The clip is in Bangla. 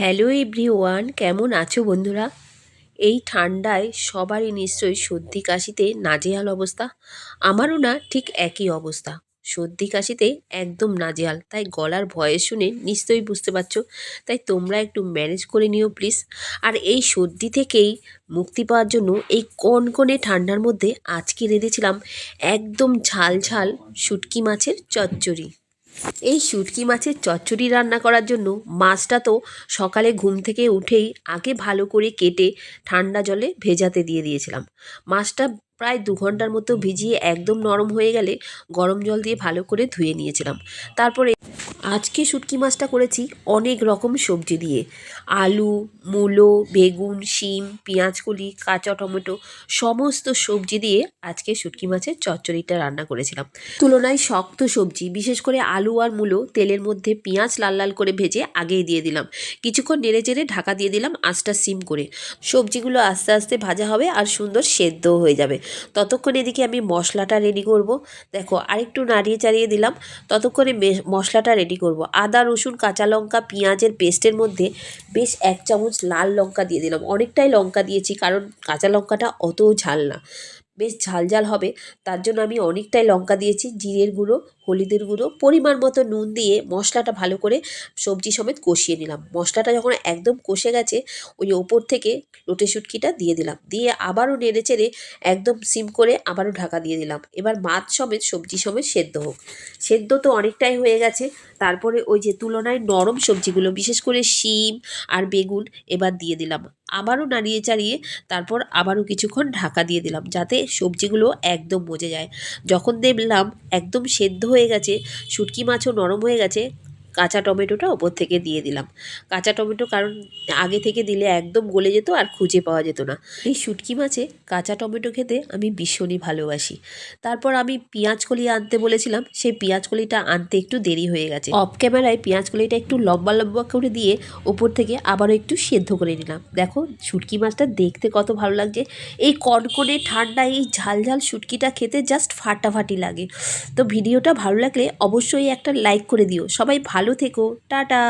হ্যালো এভরিওয়ান, কেমন আছো বন্ধুরা? এই ঠান্ডায় সবারই নিশ্চয়ই সর্দি কাশিতে নাজেহাল অবস্থা। আমারও না ঠিক একই অবস্থা, সর্দি কাশিতে একদম নাজেহাল। তাই গলার ভয়েস শুনে নিশ্চয়ই বুঝতে পারছো। তাই তোমরা একটু ম্যানেজ করে নিও প্লিজ। আর এই সর্দি থেকেই মুক্তি পাওয়ার জন্য এই কনকনে ঠান্ডার মধ্যে আজকে রেঁধেছিলাম একদম ঝাল ঝাল শুটকি মাছের চচ্চড়ি। এই শুটকি মাছের চচ্চড়ি রান্না করার জন্য মাছটা তো সকালে ঘুম থেকে উঠেই আগে ভালো করে কেটে ঠান্ডা জলে ভেজাতে দিয়ে দিয়েছিলাম। মাছটা প্রায় 2 ঘন্টার মতো ভিজিয়ে একদম নরম হয়ে গেলে গরম জল দিয়ে ভালো করে ধুয়ে নিয়েছিলাম। তারপরে আজকে শুটকি মাছটা করেছি অনেক রকম সবজি দিয়ে, আলু, মূলো, বেগুন, শিম, পেঁয়াজকলি, কাঁচা টমেটো সমস্ত সবজি দিয়ে আজকে শুটকি মাছের চচ্চড়িটা রান্না করেছিলাম। তুলনায় শক্ত সবজি, বিশেষ করে আলু আর মূলো তেলের মধ্যে পেঁয়াজ লাল লাল করে ভেজে আগেই দিয়ে দিলাম। কিছুক্ষণ নেড়ে চেড়ে ঢাকা দিয়ে দিলাম আঁচটা সিম করে। সবজিগুলো আস্তে আস্তে ভাজা হবে আর সুন্দর সেদ্ধও হয়ে যাবে। ততক্ষণ এদিকে আমি মশলাটা রেডি করব। দেখো আরেকটু নাড়িয়ে চাড়িয়ে দিলাম, ততক্ষণে মশলাটা রেডি করব। আদা, রসুন, কাঁচা লঙ্কা, পেঁয়াজের পেস্টের মধ্যে বেশ 1 চামচ লাল লঙ্কা দিয়ে দিলাম। অনেকটাই লঙ্কা দিয়েছি কারণ কাঁচা লঙ্কাটা অতও ঝাল না, বেশ ঝাল ঝাল হবে। তার জন্য আমি অনেকটাই লঙ্কা দিয়েছি। জিরের গুঁড়ো, হলুদের গুঁড়ো, পরিমাণ মতো নুন দিয়ে মশলাটা ভালো করে সবজি সমেত কষিয়ে নিলাম। মশলাটা যখন একদম কষে গেছে, ওই ওপর থেকে লোটে শুটকিটা দিয়ে দিলাম। দিয়ে আবারও নেড়ে চেড়ে একদম সিম করে আবারও ঢাকা দিয়ে দিলাম। এবার মাছ সমেত সবজি সমেত সেদ্ধ হোক। সেদ্ধ তো অনেকটাই হয়ে গেছে। তারপরে ওই যে তুলনায় নরম সবজিগুলো, বিশেষ করে শিম আর বেগুন এবার দিয়ে দিলাম। আবারও নাড়িয়ে চাড়িয়ে তারপর আবারও কিছুক্ষণ ঢাকা দিয়ে দিলাম যাতে সবজিগুলো একদম মজে যায়। যখন দেখলাম একদম সেদ্ধ হয়ে গেছে, শুটকি মাছও নরম হয়ে গেছে, কাঁচা টমেটোটা ওপর থেকে দিয়ে দিলাম। কাঁচা টমেটো কারণ আগে থেকে দিলে একদম গলে যেত আর খুঁজে পাওয়া যেত না। এই শুটকি মাছে কাঁচা টমেটো খেতে আমি ভীষণই ভালোবাসি। তারপর আমি পেঁয়াজকলি আনতে বলেছিলাম, সেই পেঁয়াজকলিটা আনতে একটু দেরি হয়ে গেছে। অফ ক্যামেরায় পেঁয়াজকলিটা একটু লম্বা লম্বা করে দিয়ে ওপর থেকে আবারও একটু সেদ্ধ করে নিলাম। দেখো শুটকি মাছটা দেখতে কত ভালো লাগছে। এই কনকনে ঠান্ডায় এই ঝাল ঝাল শুটকিটা খেতে জাস্ট ফাটাফাটি লাগে। তো ভিডিওটা ভালো লাগলে অবশ্যই একটা লাইক করে দিও। সবাই ভালো থেকো, টাটা।